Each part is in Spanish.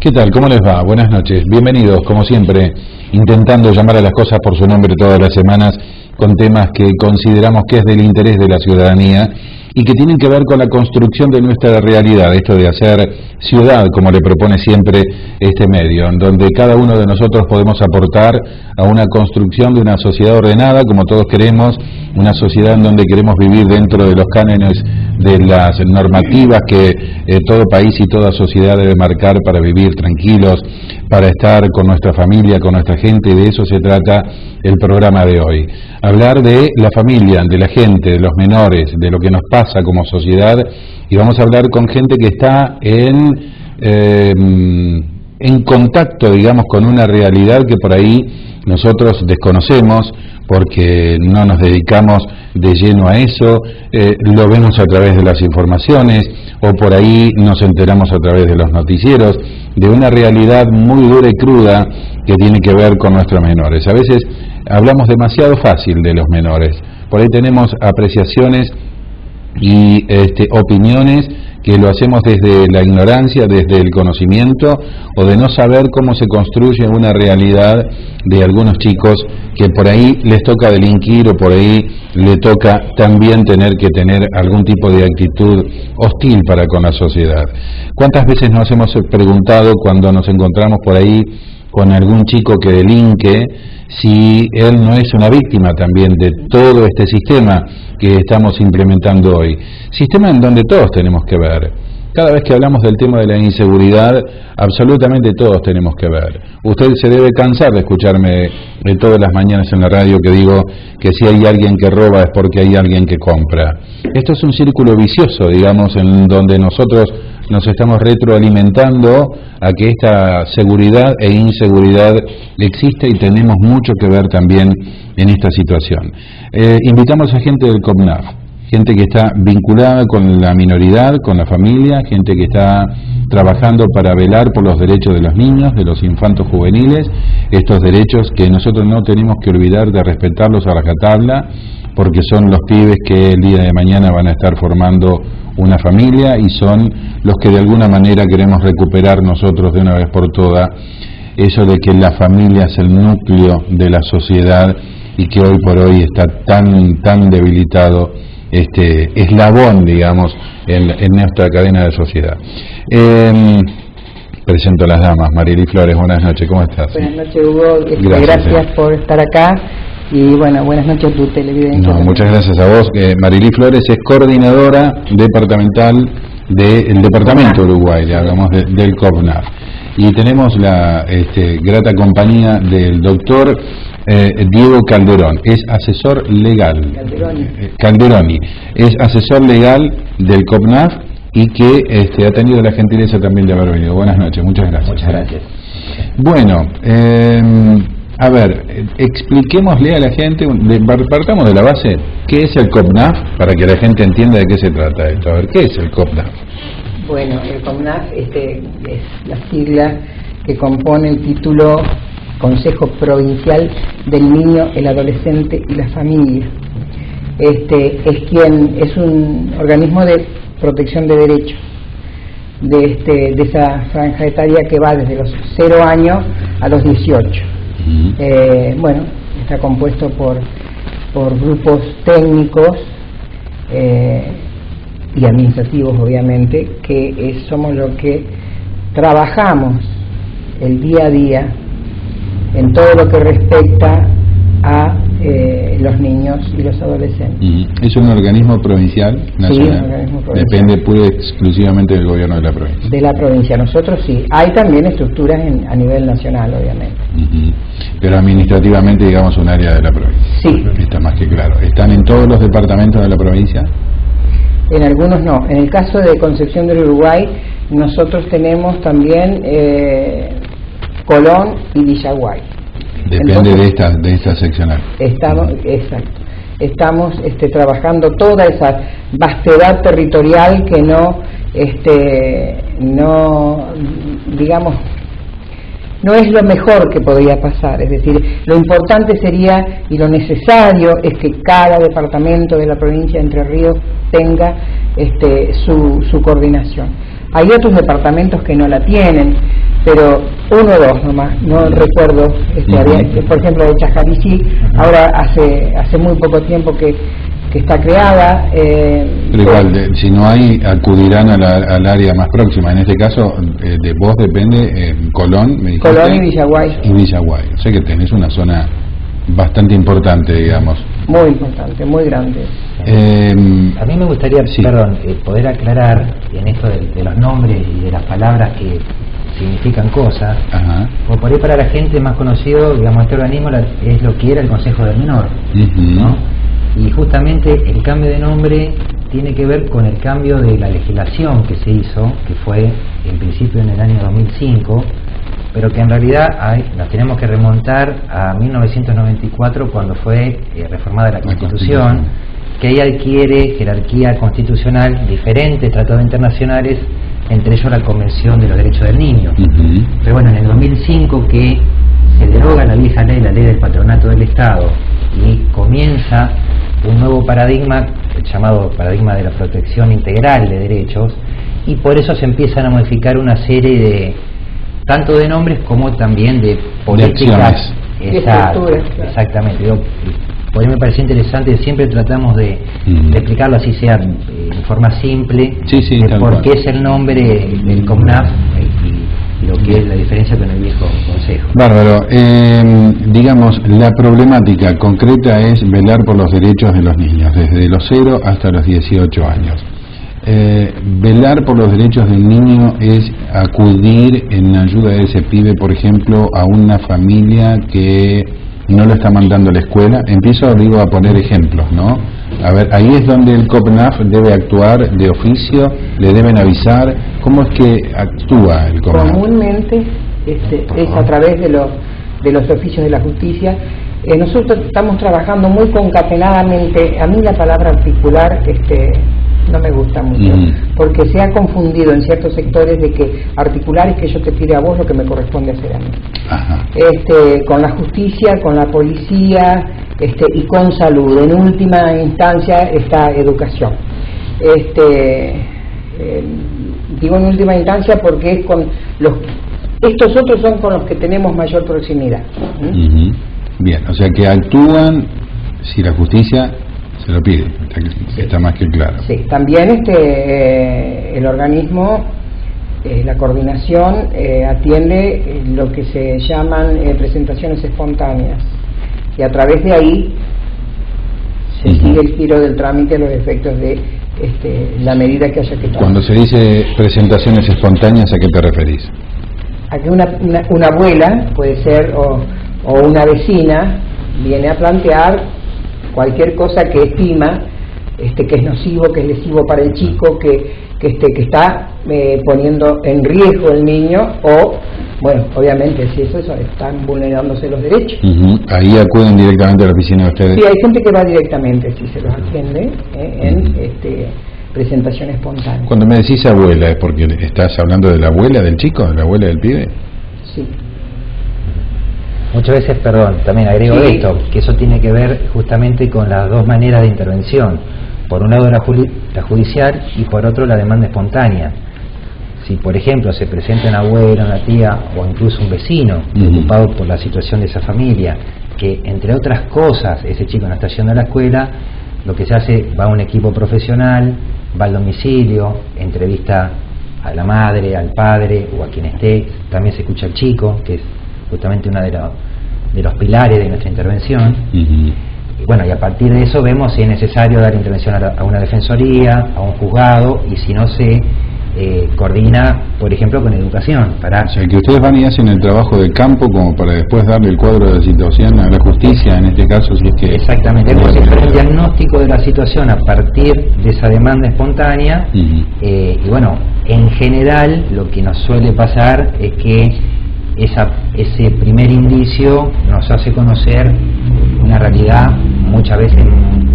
¿Qué tal? ¿Cómo les va? Buenas noches. Bienvenidos, como siempre, intentando llamar a las cosas por su nombre todas las semanas con temas que consideramos que es del interés de la ciudadanía y que tienen que ver con la construcción de nuestra realidad, esto de hacer ciudad, como le propone siempre este medio, en donde cada uno de nosotros podemos aportar a una construcción de una sociedad ordenada, como todos queremos, una sociedad en donde queremos vivir dentro de los cánones de las normativas que todo país y toda sociedad debe marcar para vivir tranquilos, para estar con nuestra familia, con nuestra gente, y de eso se trata el programa de hoy. Hablar de la familia, de la gente, de los menores, de lo que nos pasa como sociedad, y vamos a hablar con gente que está en contacto, digamos, con una realidad que por ahí nosotros desconocemos porque no nos dedicamos de lleno a eso, lo vemos a través de las informaciones o por ahí nos enteramos a través de los noticieros, de una realidad muy dura y cruda que tiene que ver con nuestros menores. A veces hablamos demasiado fácil de los menores, por ahí tenemos apreciaciones y opiniones que lo hacemos desde la ignorancia, desde el conocimiento o de no saber cómo se construye una realidad de algunos chicos que por ahí les toca delinquir o por ahí le toca también tener que tener algún tipo de actitud hostil para con la sociedad. ¿Cuántas veces nos hemos preguntado cuando nos encontramos por ahí con algún chico que delinque, si él no es una víctima también de todo este sistema que estamos implementando hoy? Sistema en donde todos tenemos que ver. Cada vez que hablamos del tema de la inseguridad, absolutamente todos tenemos que ver. Usted se debe cansar de escucharme todas las mañanas en la radio que digo que si hay alguien que roba es porque hay alguien que compra. Esto es un círculo vicioso, digamos, en donde nosotros nos estamos retroalimentando a que esta seguridad e inseguridad existe y tenemos mucho que ver también en esta situación. Invitamos a gente del COPNAF, gente que está vinculada con la minoridad, con la familia, gente que está trabajando para velar por los derechos de los niños, de los infantos juveniles, estos derechos que nosotros no tenemos que olvidar de respetarlos a rajatabla, porque son los pibes que el día de mañana van a estar formando una familia y son los que de alguna manera queremos recuperar nosotros de una vez por todas, eso de que la familia es el núcleo de la sociedad y que hoy por hoy está tan debilitado este eslabón, digamos, en nuestra cadena de sociedad. Presento a las damas. Marily Flores, buenas noches, ¿cómo estás? Buenas noches, Hugo, gracias por estar acá y bueno, buenas noches a tu televidente. No, muchas gracias a vos. Marily Flores es coordinadora departamental del Departamento Uruguay, digamos, del COPNAF. Y tenemos la grata compañía del doctor Diego Calderón, es asesor legal. Calderoni, es asesor legal del COPNAF y que ha tenido la gentileza también de haber venido. Buenas noches, muchas gracias. Muchas gracias. Bueno, a ver, expliquémosle a la gente, partamos de la base, ¿qué es el COPNAF? Para que la gente entienda de qué se trata esto. A ver, ¿qué es el COPNAF? Bueno, el COPNAF es la sigla que compone el título Consejo Provincial del Niño, el Adolescente y la Familia. Es un organismo de protección de derechos de esa franja etaria que va desde los 0 años a los 18. Bueno, está compuesto por grupos técnicos y administrativos, obviamente, que somos los que trabajamos el día a día en todo lo que respecta a los niños y los adolescentes. ¿Es un organismo provincial, nacional? Sí, un organismo provincial. Depende pura y exclusivamente del gobierno de la provincia. De la provincia, nosotros sí. Hay también estructuras a nivel nacional, obviamente. Pero administrativamente, digamos, un área de la provincia. Sí. Está más que claro. ¿Están en todos los departamentos de la provincia? En algunos no. En el caso de Concepción del Uruguay, nosotros tenemos también Colón y Villaguay. Depende. Entonces, de esta seccional. Exacto. Estamos trabajando toda esa vastedad territorial que digamos, no es lo mejor que podría pasar. Es decir, lo importante sería y lo necesario es que cada departamento de la provincia de Entre Ríos tenga su coordinación. Hay otros departamentos que no la tienen, pero uno o dos nomás, no recuerdo. Había, por ejemplo, de Chajarí, ahora hace muy poco tiempo que está creada. Pero igual, si no hay, acudirán al área más próxima. En este caso, de vos depende Colón, me dijiste, Colón y Villaguay. Y Villaguay. O sea que tenés una zona bastante importante, digamos. Muy importante, muy grande. A mí me gustaría, poder aclarar en esto de los nombres y de las palabras que significan cosas. Ajá. O por ahí para la gente más conocido, digamos, este organismo es lo que era el Consejo del Menor, ¿no? Y justamente el cambio de nombre tiene que ver con el cambio de la legislación que se hizo, que fue en principio en el año 2005, pero que en realidad nos tenemos que remontar a 1994, cuando fue reformada la Constitución, que ahí adquiere jerarquía constitucional diferentes tratados internacionales, entre ellos la Convención de los Derechos del Niño. Pero bueno, en el 2005 que se deroga la vieja ley, la ley del patronato del Estado, y comienza un nuevo paradigma, el llamado paradigma de la protección integral de derechos, y por eso se empiezan a modificar una serie de, tanto de nombres como también de políticas. Exactamente. Por ahí me pareció interesante, siempre tratamos de explicarlo así sea en forma simple, de por qué es el nombre del COMNAF y lo que es la diferencia con el viejo consejo. Bárbaro. Digamos, la problemática concreta es velar por los derechos de los niños, desde los 0 hasta los 18 años. Velar por los derechos del niño es acudir en ayuda de ese pibe, por ejemplo, a una familia que no lo está mandando a la escuela. Empiezo, a poner ejemplos, ¿no? A ver, ahí es donde el COPNAF debe actuar de oficio, le deben avisar. ¿Cómo es que actúa el COPNAF? Comúnmente es a través de los oficios de la justicia. Nosotros estamos trabajando muy concatenadamente. A mí la palabra articular no me gusta mucho, porque se ha confundido en ciertos sectores de que articular es que yo te pide a vos lo que me corresponde hacer a mí. Ajá. Con la justicia, con la policía y con salud. En última instancia está educación. Digo en última instancia porque es con estos otros son con los que tenemos mayor proximidad. Bien, o sea que actúan si la justicia se lo pide, está más que claro. Sí, también el organismo, la coordinación, atiende lo que se llaman presentaciones espontáneas, y a través de ahí se sigue el giro del trámite a los efectos de la medida que haya que tomar. Cuando se dice presentaciones espontáneas, ¿a qué te referís? A que una abuela, puede ser, o una vecina, viene a plantear cualquier cosa que estima que es nocivo, que es lesivo para el chico, que está poniendo en riesgo el niño, o, bueno, obviamente si eso están vulnerándose los derechos. Ahí acuden directamente a la oficina de ustedes. Sí, hay gente que va directamente, si se los atiende, en presentación espontánea. Cuando me decís abuela, ¿es porque estás hablando de la abuela del chico, de la abuela del pibe? Sí. Muchas veces, también agrego esto, que eso tiene que ver justamente con las dos maneras de intervención. Por un lado la judicial y por otro la demanda espontánea. Si por ejemplo se presenta una abuela, una tía o incluso un vecino preocupado por la situación de esa familia, que entre otras cosas ese chico no está yendo a la escuela, lo que se hace, va a un equipo profesional, va al domicilio, entrevista a la madre, al padre o a quien esté, también se escucha al chico, que es justamente uno de los pilares de nuestra intervención. Y bueno, y a partir de eso vemos si es necesario dar intervención a una defensoría, a un juzgado, y si no se coordina, por ejemplo, con educación. O sea, que ustedes van y hacen el trabajo de campo como para después darle el cuadro de la situación a la justicia, en este caso, si es que... Exactamente, hemos hecho el diagnóstico de la situación a partir de esa demanda espontánea, y bueno, en general lo que nos suele pasar es que ese primer indicio nos hace conocer una realidad muchas veces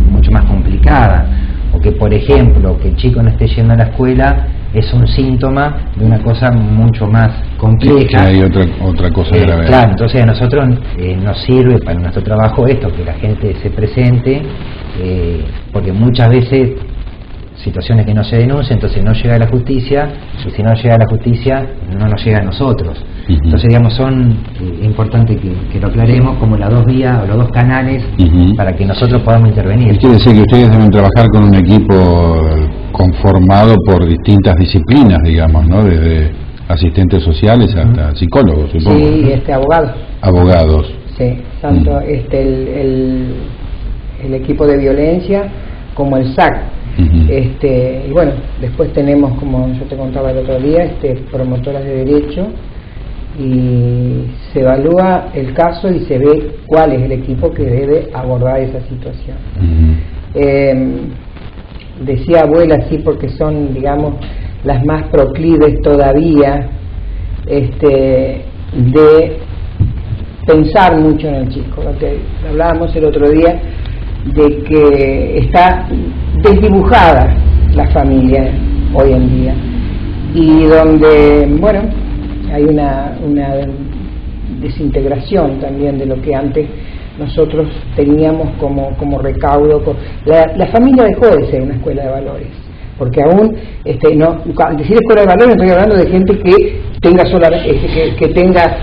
mucho más complicada, o que por ejemplo que el chico no esté yendo a la escuela es un síntoma de una cosa mucho más compleja. Sí, hay otra cosa grave. Claro, entonces a nosotros nos sirve para nuestro trabajo esto, que la gente se presente, porque muchas veces situaciones que no se denuncian, entonces no llega a la justicia, y si no llega a la justicia no nos llega a nosotros. Entonces, digamos, son importante que lo aclaremos como las dos vías o los dos canales para que nosotros podamos intervenir. Quiere decir que ustedes deben trabajar con un equipo conformado por distintas disciplinas, digamos, ¿no? Desde asistentes sociales hasta psicólogos, supongo. Sí, abogados. Abogados. Sí, tanto el equipo de violencia como el SAC. Y bueno, después tenemos, como yo te contaba el otro día, promotoras de derecho, y se evalúa el caso y se ve cuál es el equipo que debe abordar esa situación. Decía abuela, sí, porque son, digamos, las más proclives todavía de pensar mucho en el chico. Hablábamos el otro día de que está desdibujada la familia hoy en día, y donde, bueno, hay una desintegración también de lo que antes nosotros teníamos como recaudo. La familia dejó de ser una escuela de valores, porque aún al decir escuela de valores estoy hablando de gente que tenga que tenga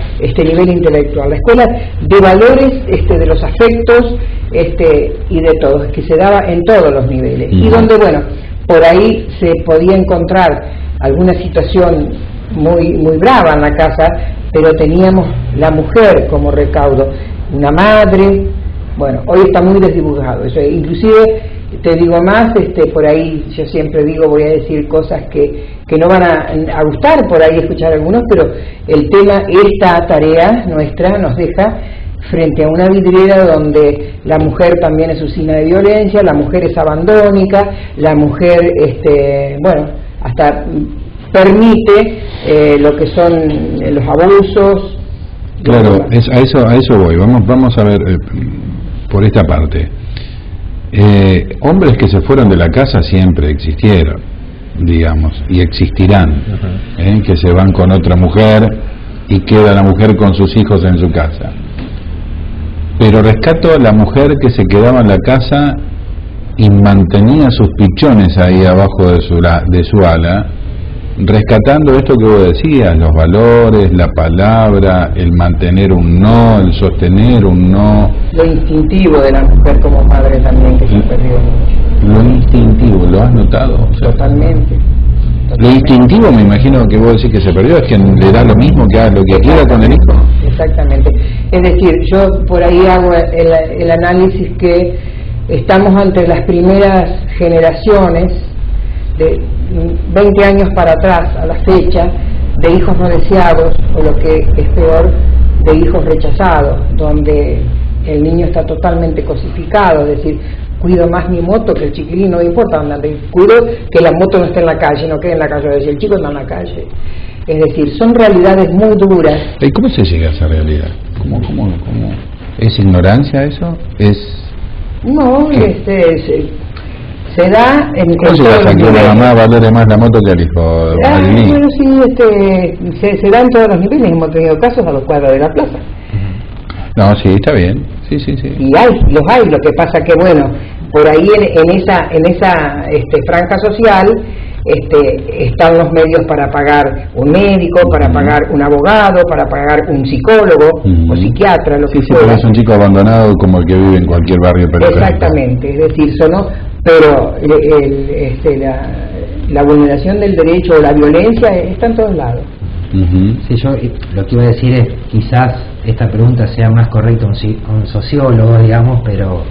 nivel intelectual. La escuela de valores, de los afectos, y de todo, que se daba en todos los niveles, y donde, bueno, por ahí se podía encontrar alguna situación muy muy brava en la casa, pero teníamos la mujer como recaudo, una madre. Bueno, hoy está muy desdibujado eso, inclusive te digo más, por ahí yo siempre digo, voy a decir cosas que no van a gustar por ahí escuchar algunos, pero el tema, esta tarea nuestra nos deja frente a una vidriera donde la mujer también es usina de violencia, la mujer es abandónica, la mujer, bueno, hasta permite lo que son los abusos. Claro, a eso voy. Vamos a ver por esta parte. Hombres que se fueron de la casa siempre existieron, digamos, y existirán, que se van con otra mujer y queda la mujer con sus hijos en su casa. Pero rescato a la mujer que se quedaba en la casa y mantenía sus pichones ahí abajo de su ala, rescatando esto que vos decías, los valores, la palabra, el mantener un no, el sostener un no. Lo instintivo de la mujer como madre también, que se ha perdido mucho. Lo instintivo, ¿lo has notado? O sea, totalmente. Lo instintivo, me imagino que vos decís que se perdió, es que le da lo mismo, que haga lo que quiera con el hijo. Exactamente. Es decir, yo por ahí hago el análisis que estamos ante las primeras generaciones de 20 años para atrás a la fecha de hijos no deseados, o lo que es peor, de hijos rechazados, donde el niño está totalmente cosificado, es decir, cuido más mi moto que el chiquilín, no me importa dónde ande, cuido que la moto no esté en la calle, no quede en la calle, es decir, el chico está en la calle. Es decir, son realidades muy duras. ¿Y cómo se llega a esa realidad? ¿Cómo? ¿Es ignorancia eso? No, se da en ¿cómo llegas a que una mamá valore más la moto que el hijo? Bueno, sí, se da en todos los niveles. Hemos tenido casos a los cuadros de la plaza. No, sí, está bien. Sí. Y los hay. Lo que pasa que, bueno, por ahí en esa franja social están los medios para pagar un médico, para pagar un abogado, para pagar un psicólogo o psiquiatra, lo que fuera. Pero es un chico abandonado como el que vive en cualquier barrio periférico. Exactamente, es decir, pero la vulneración del derecho o la violencia está en todos lados. Sí, yo lo que iba a decir es, quizás esta pregunta sea más correcta un sociólogo, digamos, pero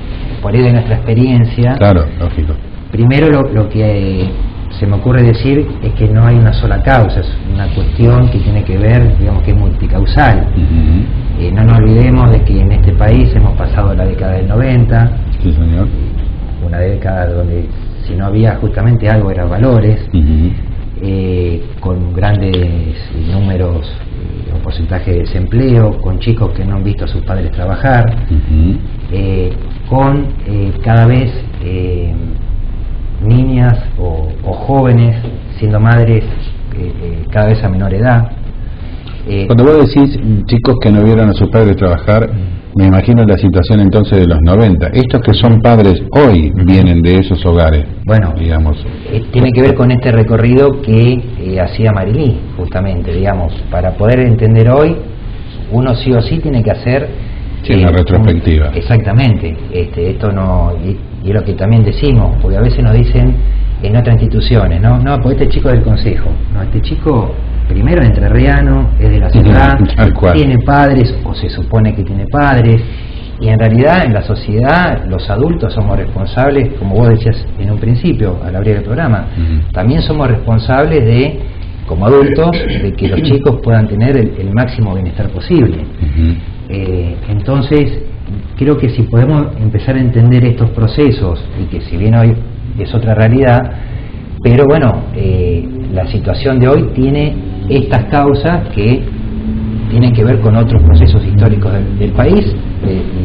por ahí de nuestra experiencia. Claro, lógico. Primero lo que se me ocurre decir es que no hay una sola causa, es una cuestión que tiene que ver, digamos, que es multicausal. No nos olvidemos de que en este país hemos pasado la década del 90, sí, señor. Una década donde si no había justamente algo eran valores, con grandes números o porcentaje de desempleo, con chicos que no han visto a sus padres trabajar, con cada vez niñas o jóvenes siendo madres cada vez a menor edad. Cuando vos decís chicos que no vieron a sus padres trabajar, Me imagino la situación entonces de los 90. Estos que son padres hoy vienen de esos hogares. Bueno, digamos. Tiene que ver con este recorrido que hacía Marilí, justamente, digamos, para poder entender hoy, uno sí o sí tiene que hacer una retrospectiva. Exactamente. Esto no, y es lo que también decimos, porque a veces nos dicen en otras instituciones, no, porque este chico es del consejo, no, este chico primero es entrerriano, es de la ciudad, tiene padres, o se supone que tiene padres, y en realidad en la sociedad los adultos somos responsables, como vos decías en un principio al abrir el programa, también somos responsables de, como adultos, de que los chicos puedan tener el máximo bienestar posible. Entonces creo que si podemos empezar a entender estos procesos, y que si bien hoy es otra realidad, pero bueno, la situación de hoy tiene estas causas que tienen que ver con otros procesos históricos del país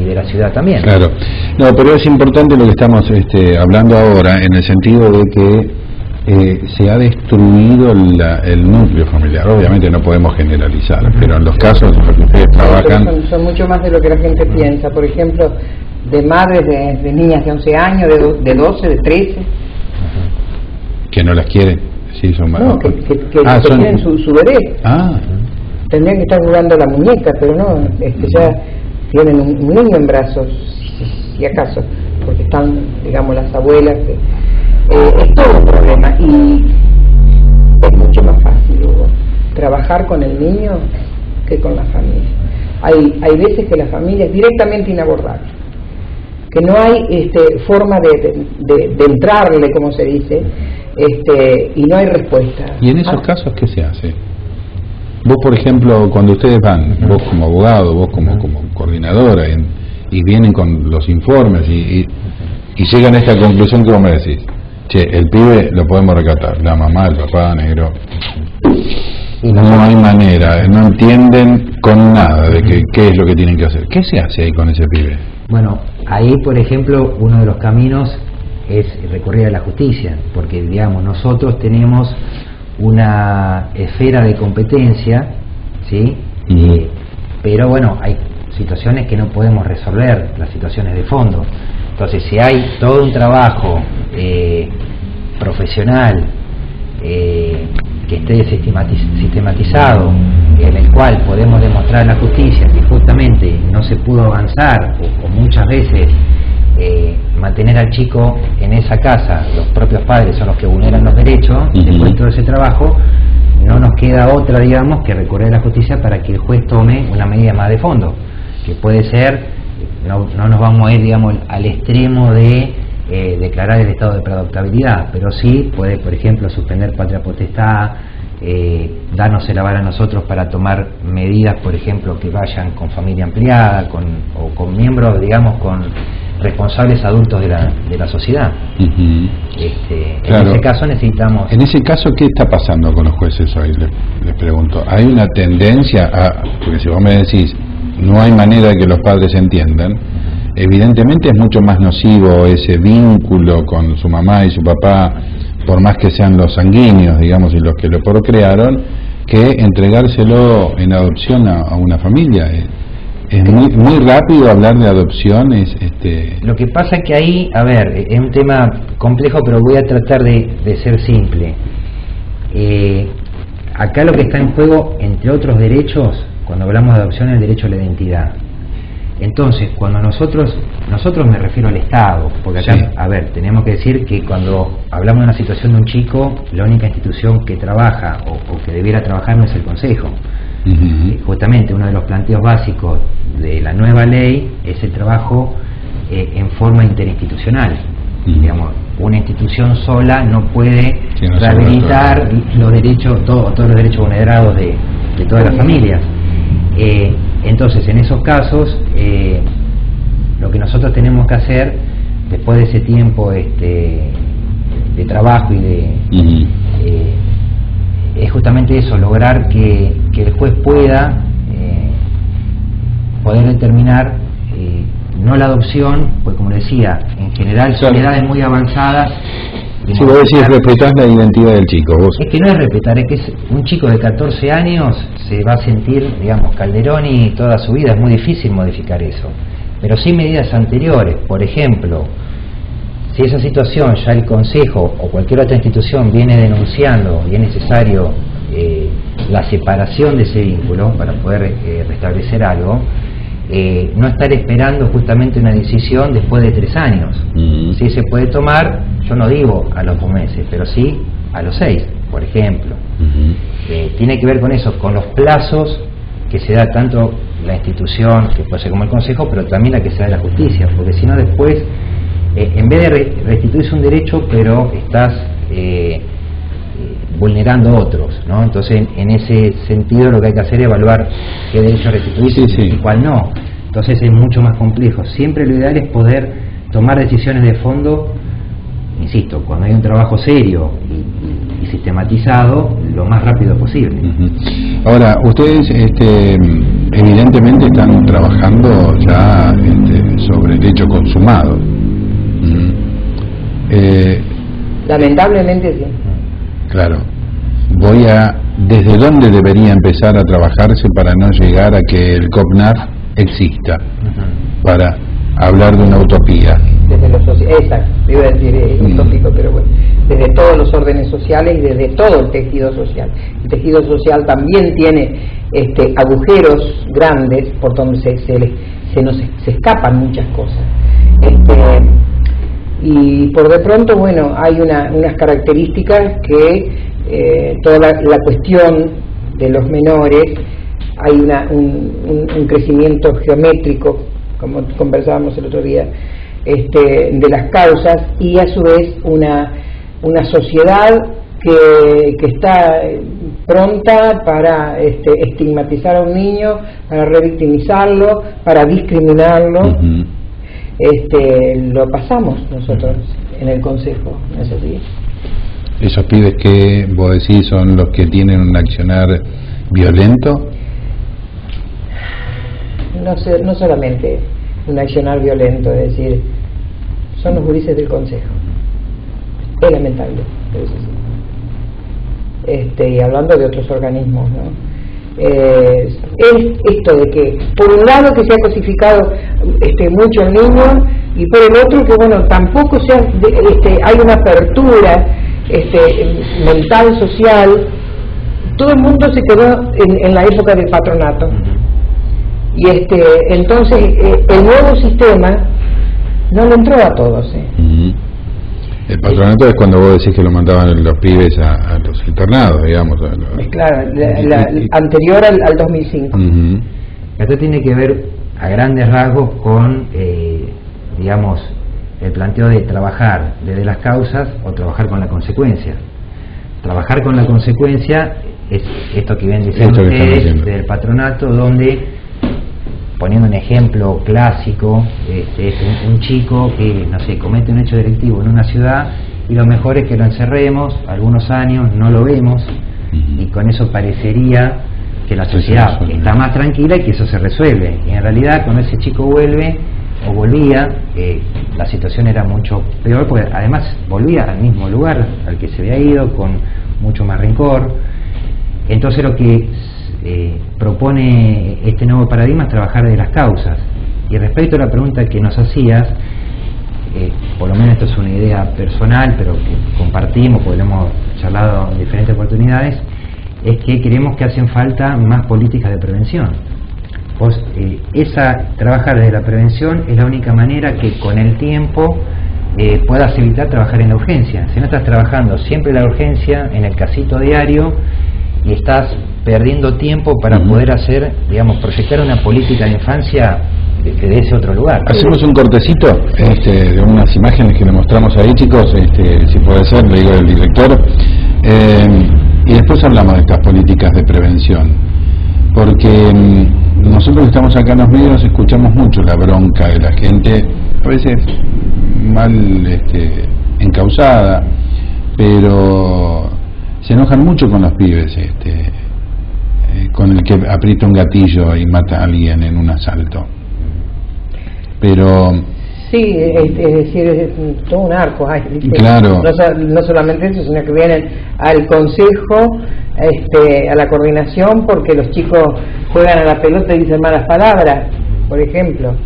y de la ciudad también. Claro, no, pero es importante lo que estamos hablando ahora, en el sentido de que se ha destruido el núcleo familiar. Obviamente no podemos generalizar, pero en los casos en los que ustedes trabajan... Son mucho más de lo que la gente piensa. Por ejemplo, de madres de niñas de 11 años, de 12, de 13. Que no las quieren. Sí, son no, que tienen su bebé. Tendrían que estar jugando la muñeca, pero no, ya tienen un niño en brazos, si acaso, porque están, digamos, las abuelas. Es todo un problema, y es mucho más fácil, Hugo, trabajar con el niño que con la familia. Hay veces que la familia es directamente inabordable, que no hay forma de entrarle, como se dice, y no hay respuesta. ¿Y en esos casos qué se hace? Vos, por ejemplo, cuando ustedes van, vos como abogado, vos como coordinadora, y vienen con los informes y llegan a esta conclusión que vos me decís, che, el pibe lo podemos rescatar, la mamá, el papá, negro, no hay manera, no entienden con nada de qué es lo que tienen que hacer. ¿Qué se hace ahí con ese pibe? Bueno, ahí, por ejemplo, uno de los caminos es recurrir a la justicia, porque, digamos, nosotros tenemos una esfera de competencia, ¿sí? Pero bueno, hay situaciones que no podemos resolver, las situaciones de fondo. Entonces, si hay todo un trabajo profesional que esté sistematizado, en el cual podemos demostrar a la justicia que justamente no se pudo avanzar, o muchas veces mantener al chico en esa casa, los propios padres son los que vulneran los derechos, y después de todo ese trabajo no nos queda otra, digamos, que recurrir a la justicia para que el juez tome una medida más de fondo, que puede ser, no nos vamos a ir, digamos, al extremo de declarar el estado de preadoptabilidad, pero sí puede, por ejemplo, suspender patria potestad, darnos el aval a nosotros para tomar medidas, por ejemplo, que vayan con familia ampliada, o con miembros, digamos, con responsables adultos de la sociedad. Claro. En ese caso necesitamos... En ese caso, ¿qué está pasando con los jueces hoy? Les pregunto. ¿Hay una tendencia porque si vos me decís, no hay manera de que los padres entiendan, evidentemente es mucho más nocivo ese vínculo con su mamá y su papá, por más que sean los sanguíneos, digamos, y los que lo procrearon, que entregárselo en adopción a una familia. Es muy rápido hablar de adopciones. Lo que pasa es que ahí, a ver, es un tema complejo, pero voy a tratar de ser simple. Acá lo que está en juego, entre otros derechos, cuando hablamos de adopción, es el derecho a la identidad. Entonces, cuando nosotros me refiero al Estado, porque acá, sí, a ver, tenemos que decir que cuando hablamos de una situación de un chico, la única institución que trabaja o que debiera trabajar no es el Consejo. Justamente uno de los planteos básicos de la nueva ley es el trabajo en forma interinstitucional. Digamos, una institución sola no puede rehabilitar los derechos, todos los derechos vulnerados de todas las familias. Entonces, en esos casos, lo que nosotros tenemos que hacer, después de ese tiempo de trabajo y es justamente eso, lograr que el juez pueda poder determinar no la adopción, pues como decía, en general son edades muy avanzadas Si vos decís respetás la identidad del chico, vos. Es que no es respetar, es que es un chico de 14 años se va a sentir, digamos, Calderoni toda su vida, es muy difícil modificar eso. Pero sí medidas anteriores, por ejemplo, si esa situación ya el Consejo o cualquier otra institución viene denunciando y es necesario la separación de ese vínculo para poder restablecer algo, no estar esperando justamente una decisión después de 3 años. Sí se puede tomar, yo no digo a los 2 meses, pero sí a los 6, por ejemplo. Tiene que ver con eso, con los plazos que se da tanto la institución, que puede ser como el Consejo, pero también la que se da la justicia, porque si no después, en vez de restituirse un derecho, pero estás vulnerando otros, ¿no? Entonces, en ese sentido lo que hay que hacer es evaluar qué derecho restituirse y cuál no. Entonces es mucho más complejo. Siempre lo ideal es poder tomar decisiones de fondo, insisto, cuando hay un trabajo serio y sistematizado, lo más rápido posible. Ahora, ustedes evidentemente están trabajando ya sobre el hecho consumado. Lamentablemente sí. Claro. ¿Desde dónde debería empezar a trabajarse para no llegar a que el COPNAF exista? Para hablar de una utopía. Desde los exacto, iba a decir utópico, pero bueno, desde todos los órdenes sociales y desde todo el tejido social. El tejido social también tiene agujeros grandes por donde se escapan muchas cosas. Y por de pronto, bueno, hay unas características que toda la cuestión de los menores, hay un crecimiento geométrico, como conversábamos el otro día, de las causas, y a su vez una sociedad que está pronta para estigmatizar a un niño, para revictimizarlo, para discriminarlo. Lo pasamos nosotros en el Consejo, ¿no es así? ¿Esos pibes que vos decís son los que tienen un accionar violento? No solamente un accionar violento, es decir, son los gurises del Consejo. Es lamentable, pero es así. Y hablando de otros organismos, ¿no? Es esto de que por un lado que se ha cosificado mucho el niño, y por el otro que bueno, tampoco hay una apertura mental, social. Todo el mundo se quedó en la época del patronato, y entonces el nuevo sistema no le entró a todos. El patronato es cuando vos decís que lo mandaban los pibes a los internados, digamos. Claro, anterior al 2005. Esto tiene que ver a grandes rasgos con, digamos, el planteo de trabajar desde las causas o trabajar con la consecuencia. Trabajar con la consecuencia es esto que bien dicen ustedes del patronato, donde, poniendo un ejemplo clásico, es un chico que, no sé, comete un hecho delictivo en una ciudad, y lo mejor es que lo encerremos algunos años, no lo vemos, y con eso parecería que la sociedad está más tranquila y que eso se resuelve. Y en realidad, cuando ese chico vuelve o volvía, la situación era mucho peor, porque además volvía al mismo lugar al que se había ido, con mucho más rencor. Entonces lo que propone este nuevo paradigma es trabajar de las causas. Y respecto a la pregunta que nos hacías, por lo menos esto es una idea personal, pero que compartimos porque lo hemos charlado en diferentes oportunidades, es que creemos que hacen falta más políticas de prevención. Trabajar desde la prevención es la única manera que con el tiempo puedas evitar trabajar en la urgencia. Si no estás trabajando siempre en la urgencia, en el casito diario, y estás perdiendo tiempo para poder hacer, digamos, proyectar una política de infancia de ese otro lugar. Hacemos un cortecito de unas imágenes que le mostramos ahí, chicos, si puede ser, le digo al director, y después hablamos de estas políticas de prevención, porque nosotros que estamos acá en los medios escuchamos mucho la bronca de la gente, a veces mal encausada, pero se enojan mucho con los pibes, con el que aprieta un gatillo y mata a alguien en un asalto. Pero Sí, es decir, es todo un arco. Claro. No solamente eso, sino que vienen al consejo, a la coordinación, porque los chicos juegan a la pelota y dicen malas palabras, por ejemplo.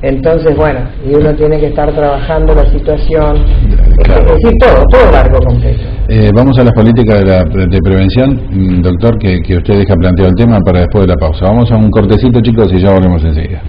Entonces, bueno, y uno tiene que estar trabajando la situación, claro. Es decir, todo el arco completo. Vamos a las políticas de prevención, doctor, que usted deja planteado el tema para después de la pausa. Vamos a un cortecito, chicos, y ya volvemos enseguida.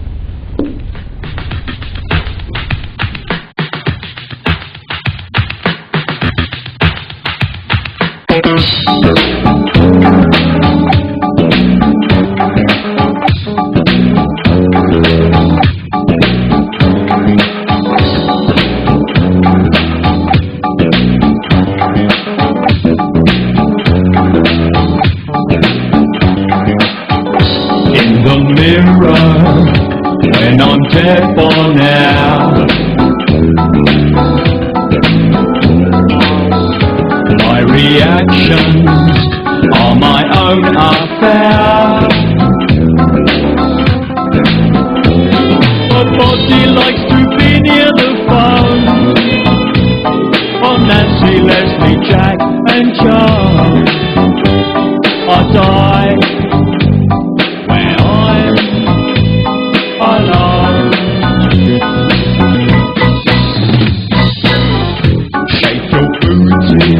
When I'm dead for now, my reactions are my own affair. My body likes to be near the phone on Nancy, Leslie, Jack and Joe. I die when I'm alone. Shake your booty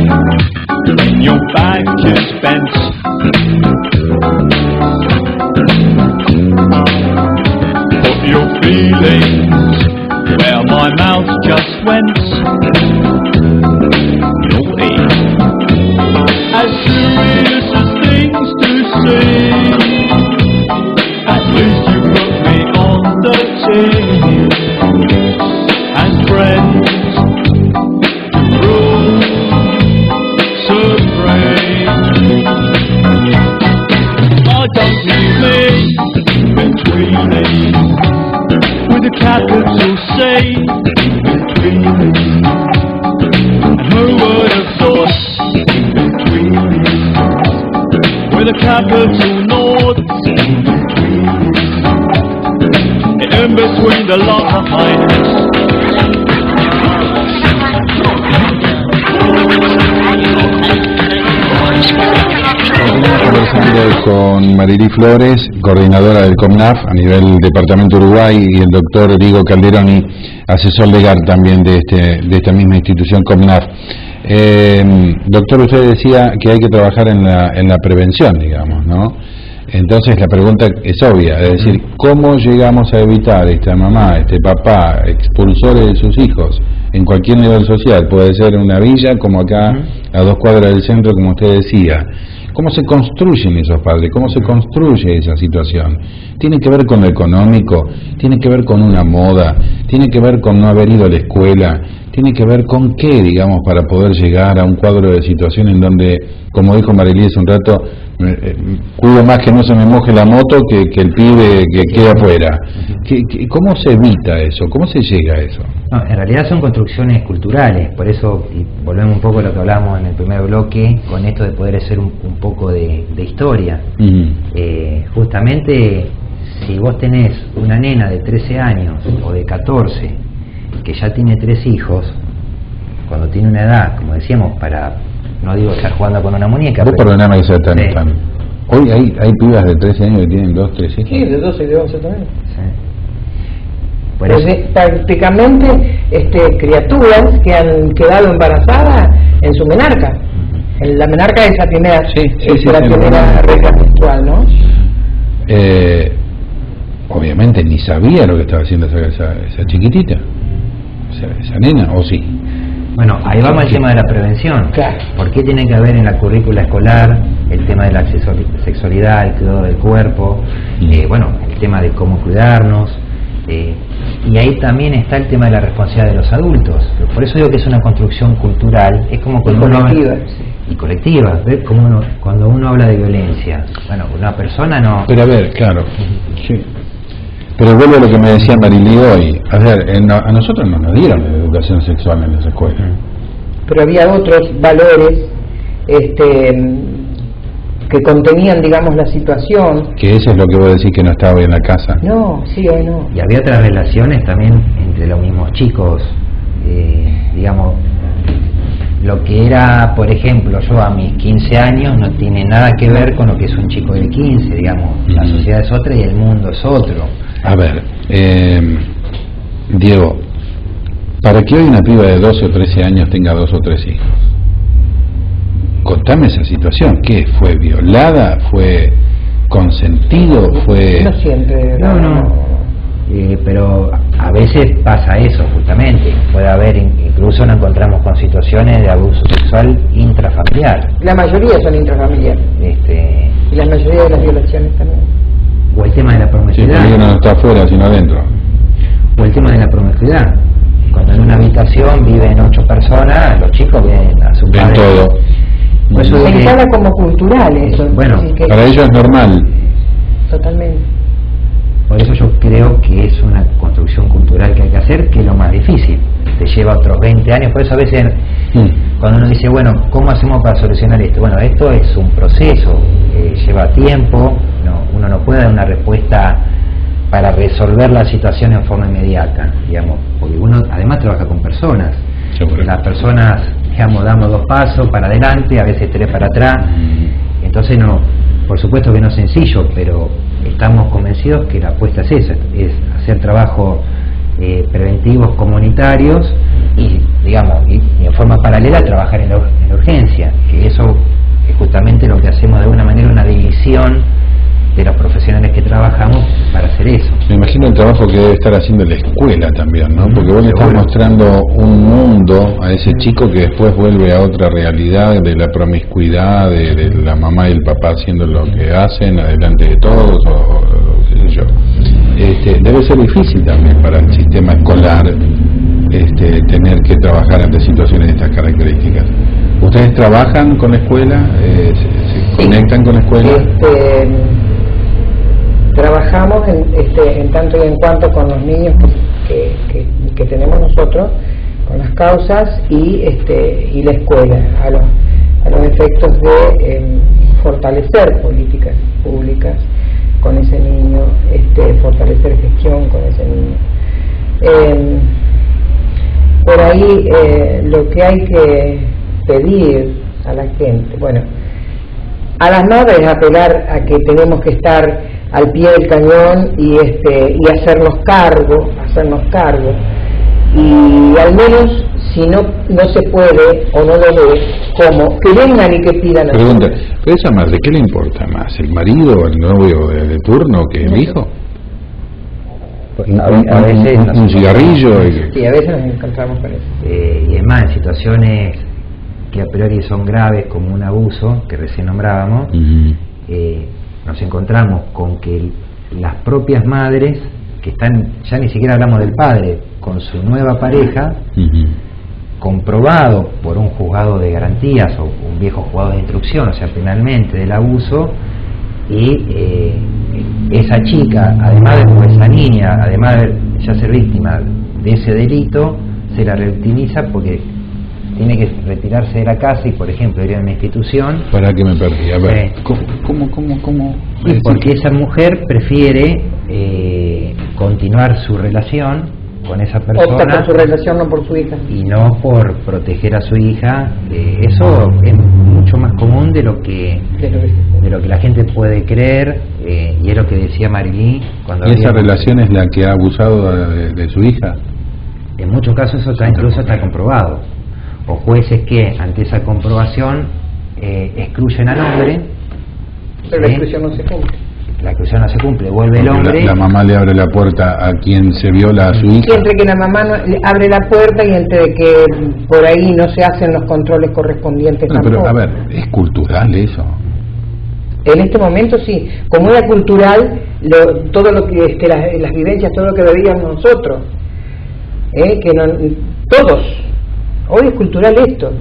when your back is bent. Put your feelings where my mouth just went. Naughty. As serious as things to see. At least you put me on the team. As friends to rule supreme. I don't need me between with a capital C between. And who would have thought between with a capital North in between the lines. Estamos conversando con Marily Flores, coordinadora del COMNAF a nivel Departamento Uruguay, y el doctor Diego Calderoni, asesor legal también de esta misma institución COMNAF. Doctor, usted decía que hay que trabajar en la prevención, digamos, ¿no? Entonces la pregunta es obvia, es decir, ¿cómo llegamos a evitar esta mamá, este papá, expulsores de sus hijos en cualquier nivel social? Puede ser en una villa, como acá a 2 cuadras del centro, como usted decía. ¿Cómo se construyen esos padres? ¿Cómo se construye esa situación? Tiene que ver con lo económico, tiene que ver con una moda, tiene que ver con no haber ido a la escuela, tiene que ver con qué, digamos, para poder llegar a un cuadro de situación en donde, como dijo Marily hace un rato, cuido más que no se me moje la moto que el pibe que queda afuera. ¿Cómo se evita eso? ¿Cómo se llega a eso? No, en realidad son construcciones culturales, por eso, y volvemos un poco a lo que hablamos en el primer bloque, con esto de poder hacer un poco de historia. Justamente, si vos tenés una nena de 13 años o de 14 que ya tiene 3 hijos, cuando tiene una edad, como decíamos, para, no digo estar jugando con una muñeca. Vos perdoname que sea tan. Hoy hay pibas de 13 años que tienen 2, 3 hijos. Sí, de 12 y de 11 también. Sí. Pues prácticamente criaturas que han quedado embarazadas en su menarca. La menarca es la primera, primera regla sexual, ¿no? Obviamente ni sabía lo que estaba haciendo esa chiquitita, esa nena, ¿o sí? Bueno, ahí vamos al tema de la prevención. Claro. ¿Por qué tiene que haber en la currícula escolar el tema de la sexualidad, el cuidado del cuerpo, bueno, el tema de cómo cuidarnos? Y ahí también está el tema de la responsabilidad de los adultos. Por eso digo que es una construcción cultural, es como cuando colectiva, y colectiva. ¿Ves? Como cuando uno habla de violencia, bueno, una persona no. Pero a ver, claro, sí. Pero vuelvo a lo que me decía Marily hoy. A ver, a nosotros no nos dieron educación sexual en las escuelas. Pero había otros valores que contenían, digamos, la situación. Que eso es lo que vos decís que no estaba hoy en la casa. No, sí, hoy no. Y había otras relaciones también entre los mismos chicos, digamos, lo que era, por ejemplo, yo a mis 15 años no tiene nada que ver con lo que es un chico de 15, digamos, la sociedad es otra y el mundo es otro. A ver, Diego, para que hoy una piba de 12 o 13 años tenga 2 o 3 hijos, contame esa situación. ¿Qué fue? ¿Violada? ¿Fue consentido? ¿Fue...? No siempre. No. Pero a veces pasa eso, justamente. Puede haber, incluso nos encontramos con situaciones de abuso sexual intrafamiliar. La mayoría son intrafamiliares. Y la mayoría de las violaciones también. O el tema de la Sí, promiscuidad. porque no está afuera, sino adentro. O el tema de la promiscuidad. Cuando en una habitación viven 8 personas, los chicos ven a su Ven padre. todo. Por eso Se es que- instala como cultural eso. Bueno, así que- Para ellos es normal. Totalmente. Por eso yo creo que es una construcción cultural que hay que hacer, que es lo más difícil. Te lleva otros 20 años, por eso a veces cuando uno dice, bueno, ¿cómo hacemos para solucionar esto? Bueno, esto es un proceso, lleva tiempo, uno no puede dar una respuesta para resolver la situación en forma inmediata, digamos, porque uno además trabaja con personas. Seguro. Las personas, digamos, damos 2 pasos para adelante, a veces 3 para atrás, entonces no, por supuesto que no es sencillo, pero estamos convencidos que la apuesta es esa, es hacer trabajo preventivos comunitarios y, digamos, y en forma paralela trabajar en la urgencia, que eso es justamente lo que hacemos de alguna manera, una división de los profesionales que trabajamos para hacer eso. Me imagino el trabajo que debe estar haciendo la escuela también, ¿no? Porque vos le estás mostrando un mundo a ese chico que después vuelve a otra realidad de la promiscuidad, de la mamá y el papá haciendo lo que hacen adelante de todos, o qué sé yo. Debe ser difícil también para el sistema escolar tener que trabajar ante situaciones de estas características. ¿Ustedes trabajan con la escuela? ¿Se conectan con la escuela? Trabajamos en tanto y en cuanto con los niños que tenemos nosotros, con las causas y la escuela, a los efectos de fortalecer políticas públicas con ese niño, fortalecer gestión con ese niño. Por ahí lo que hay que pedir a la gente, bueno, a las madres apelar a que tenemos que estar al pie del cañón y hacernos cargo, y al menos si no se puede o no lo ve, como que vengan y que pidan ayuda. Pregunta, ¿pero esa madre qué le importa más? ¿El marido o el novio de turno que el hijo? A veces un cigarrillo Sí, a veces nos encontramos con eso. y es más, en situaciones que a priori son graves como un abuso que recién nombrábamos, nos encontramos con que las propias madres que están, ya ni siquiera hablamos del padre, con su nueva pareja, comprobado por un juzgado de garantías o un viejo juzgado de instrucción, o sea, penalmente del abuso, y esa chica, además de, esa niña, además de ya ser víctima de ese delito, se la revictimiza porque tiene que retirarse de la casa y, por ejemplo, ir a una institución. Para que me perdí, a ver, Sí. ¿Cómo? Y porque esa mujer prefiere continuar su relación con esa Opta persona por su relación, no por su hija. y no por proteger a su hija. Eso es mucho más común de lo que la gente puede creer, y es lo que decía Marilí cuando ¿Y esa había- relación es la que ha abusado de su hija? en muchos casos eso incluso está comprobado, o jueces que ante esa comprobación excluyen al hombre, Pero la ¿sí? exclusión no se cumple. La exclusión no se cumple, vuelve el Porque hombre. la mamá le abre la puerta a quien se viola a su Y hija. entre que la mamá le abre la puerta y entre que por ahí no se hacen los controles correspondientes Bueno, pero tampoco. a ver, ¿es cultural eso? En este momento sí, como era cultural, todo lo que las vivencias, todo lo que veíamos nosotros, que no, todos, hoy es cultural esto.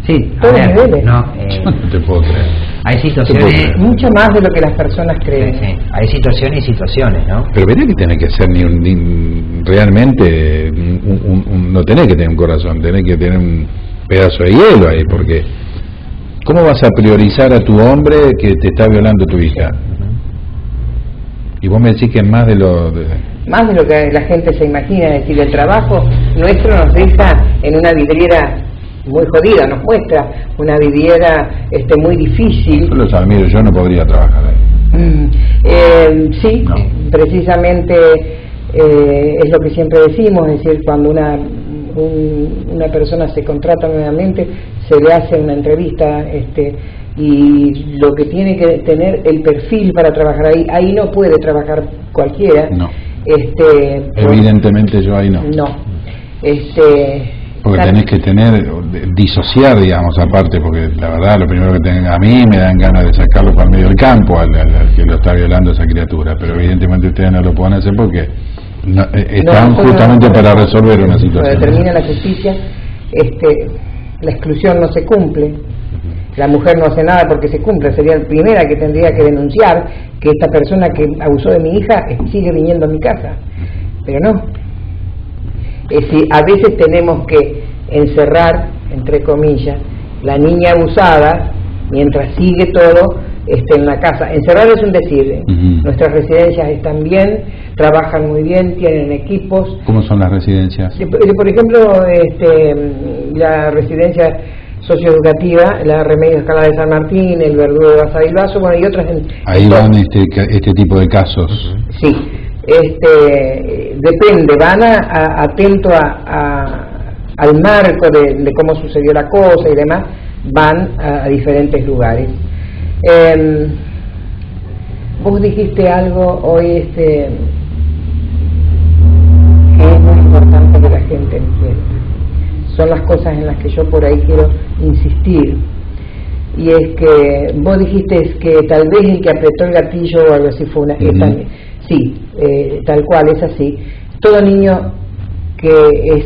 Sí, a todos ver, niveles. no, Yo no te puedo creer. hay situaciones, Mucho más de lo que las personas sí, creen. sí, hay situaciones y situaciones, ¿no? Pero veré que tenés que ser realmente, no tenés que tener un corazón, tenés que tener un pedazo de hielo ahí, porque ¿cómo vas a priorizar a tu hombre que te está violando tu hija? Y vos me decís que es más de lo... más de lo que la gente se imagina. Es decir, el trabajo nuestro nos deja en una vidriera muy jodida, nos muestra una vidriera muy difícil. Yo los admiro, yo no podría trabajar ahí. Sí, no. Precisamente es lo que siempre decimos, es decir, cuando una persona se contrata nuevamente, se le hace una entrevista, y lo que tiene que tener el perfil para trabajar ahí no puede trabajar cualquiera. No. Evidentemente yo ahí no. No. Porque tenés que disociar, digamos, aparte, porque la verdad lo primero que a mí me dan ganas de sacarlo para el medio del campo al que lo está violando esa criatura, pero evidentemente ustedes no lo pueden hacer porque están justamente para resolver una situación. Cuando termina la justicia, la exclusión no se cumple, la mujer no hace nada porque se cumple, sería la primera que tendría que denunciar que esta persona que abusó de mi hija sigue viniendo a mi casa, pero no. Es decir, a veces tenemos que encerrar, entre comillas, la niña abusada mientras sigue todo en la casa. Encerrar es un decir. Nuestras residencias están bien, trabajan muy bien, tienen equipos. ¿Cómo son las residencias? Por ejemplo, la residencia socioeducativa, la Remedios Escala de San Martín, el Verdugo de Basavilbaso, bueno, y otras. Ahí van este tipo de casos. Sí. Depende, van atento al marco de cómo sucedió la cosa y demás, van a diferentes lugares. Vos dijiste algo hoy que es muy importante que la gente entienda. Son las cosas en las que yo por ahí quiero insistir. Y es que vos dijiste que tal vez el que apretó el gatillo o algo así fue sí, tal cual, es así. Todo niño que es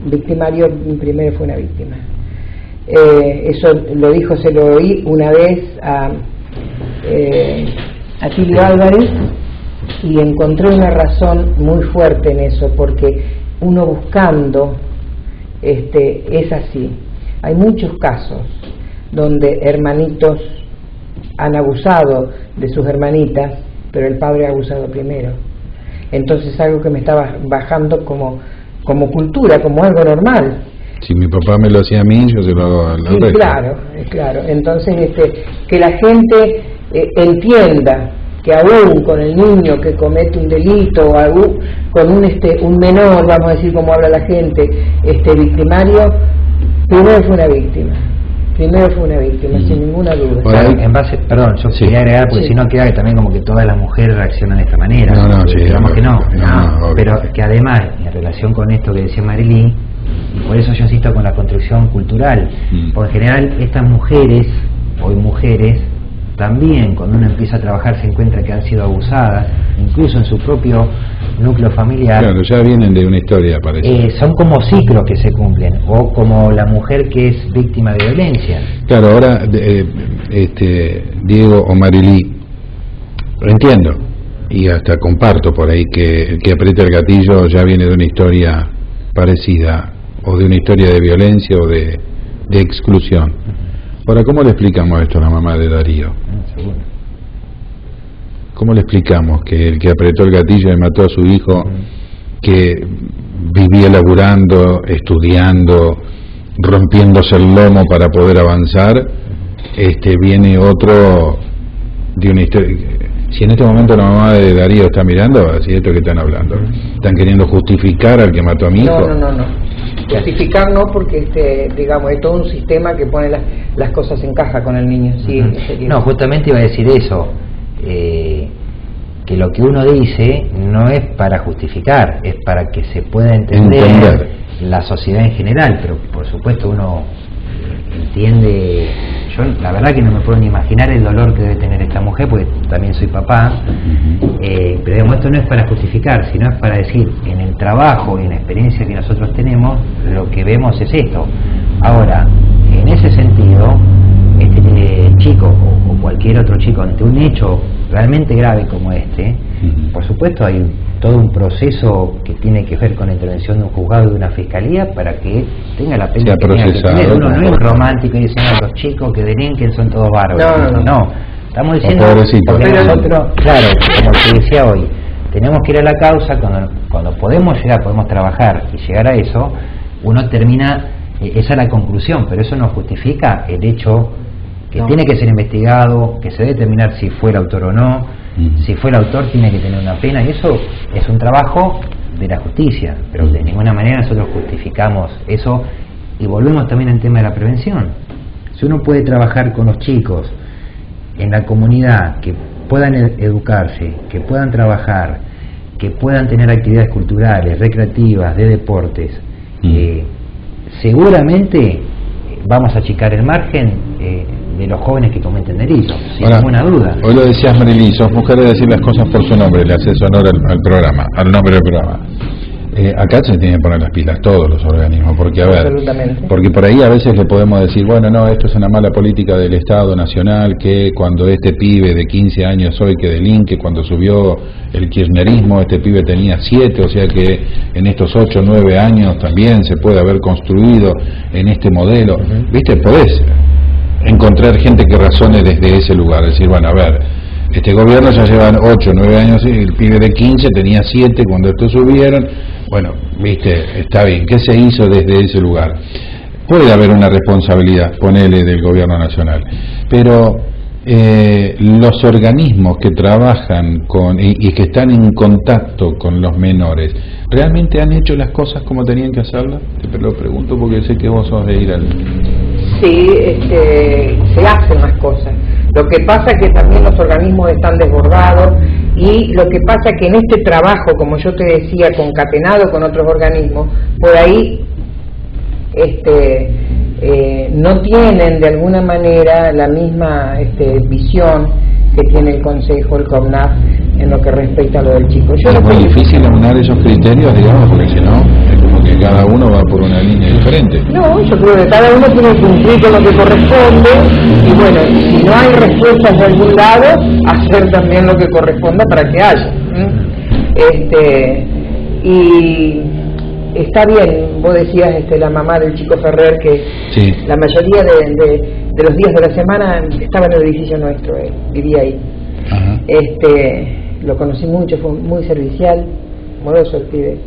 victimario primero fue una víctima. Eso se lo oí una vez a Tilio Álvarez, y encontré una razón muy fuerte en eso, porque uno buscando es así. Hay muchos casos donde hermanitos han abusado de sus hermanitas, pero el padre ha abusado primero. Entonces algo que me estaba bajando como cultura, como algo normal. Si mi papá me lo hacía a mí, yo se lo hago al resto. Claro. Entonces que la gente entienda que aún con el niño que comete un delito, o aún con un menor, vamos a decir como habla la gente, victimario, primero fue una víctima, sin ninguna duda. En base, perdón, yo quería agregar, porque si no queda también como que todas las mujeres reaccionan de esta manera. Digamos que no, pero que además, en relación con esto que decía Marilyn, y por eso yo insisto con la construcción cultural, porque en general estas mujeres, hoy mujeres, también cuando uno empieza a trabajar se encuentra que han sido abusadas, incluso en su propio núcleo familiar. Claro, ya vienen de una historia, parece. Son como ciclos que se cumplen, o como la mujer que es víctima de violencia. Claro, ahora, Diego o Marilí, entiendo, y hasta comparto por ahí que el que aprieta el gatillo ya viene de una historia parecida, o de una historia de violencia o de exclusión. Ahora, ¿cómo le explicamos esto a la mamá de Darío? ¿Cómo le explicamos que el que apretó el gatillo y mató a su hijo, que vivía laburando, estudiando, rompiéndose el lomo para poder avanzar, viene otro de una historia? Si en este momento la mamá de Darío está mirando, así esto que están hablando, ¿están queriendo justificar al que mató a mi hijo? No. Justificar no, porque digamos es todo un sistema que pone las cosas en caja con el niño. Sí, no, justamente iba a decir eso, que lo que uno dice no es para justificar, es para que se pueda entender la sociedad en general, pero por supuesto uno entiende. Yo la verdad que no me puedo ni imaginar el dolor que debe tener esta mujer, porque también soy papá, pero digamos, esto no es para justificar, sino es para decir, en el trabajo y en la experiencia que nosotros tenemos, lo que vemos es esto. Ahora, en ese sentido, este chico o cualquier otro chico ante un hecho realmente grave como este, por supuesto hay todo un proceso que tiene que ver con la intervención de un juzgado y de una fiscalía para que tenga la pena que tenga que tener. Uno no es romántico y dice, no, los chicos que delinquen son todos bárbaros. No. Estamos diciendo, porque nosotros, claro, como te decía hoy, tenemos que ir a la causa. Cuando podemos trabajar y llegar a eso, uno termina, esa es la conclusión, pero eso no justifica el hecho que tiene que ser investigado, que se debe determinar si fue el autor o no. Si fue el autor tiene que tener una pena, y eso es un trabajo de la justicia, pero de ninguna manera nosotros justificamos eso. Y volvemos también al tema de la prevención. Si uno puede trabajar con los chicos en la comunidad, que puedan educarse, que puedan trabajar, que puedan tener actividades culturales, recreativas, de deportes, seguramente vamos a achicar el margen de los jóvenes que cometen delitos, sin ninguna duda. Hoy lo decías, Marilyn, sos mujer de decir las cosas por su nombre, le haces honor al programa, al nombre del programa. Acá se tienen que poner las pilas todos los organismos, porque a ver, porque por ahí a veces le podemos decir, bueno, no, esto es una mala política del Estado Nacional, que cuando este pibe de 15 años hoy que delinque, cuando subió el kirchnerismo, este pibe tenía 7, o sea que en estos 8 o 9 años también se puede haber construido en este modelo. ¿Viste? Podés encontrar gente que razone desde ese lugar, decir, bueno, a ver, este gobierno ya llevan 8 o 9 años, y el pibe de 15 tenía 7 cuando estos subieron. Bueno, viste, está bien, ¿qué se hizo desde ese lugar? Puede haber una responsabilidad, ponele, del gobierno nacional, pero los organismos que trabajan con y que están en contacto con los menores, ¿realmente han hecho las cosas como tenían que hacerlas? Te lo pregunto porque sé que vos sos de ir al... Sí, se hacen las cosas. Lo que pasa es que también los organismos están desbordados, y lo que pasa es que en este trabajo, como yo te decía, concatenado con otros organismos, por ahí no tienen de alguna manera la misma visión que tiene el Consejo, el CONAF, en lo que respecta a lo del chico. Es muy difícil aunar esos criterios, digamos, porque si no, es como que cada uno va por una línea diferente. No, yo creo que cada uno tiene que cumplir con lo que corresponde, y bueno, si no hay respuestas de algún lado, hacer también lo que corresponda para que haya. Y está bien, vos decías, la mamá del chico Ferrer, que sí, la mayoría de los días de la semana estaba en el edificio nuestro, vivía ahí. Ajá. Lo conocí mucho, fue muy servicial, moroso el pibe.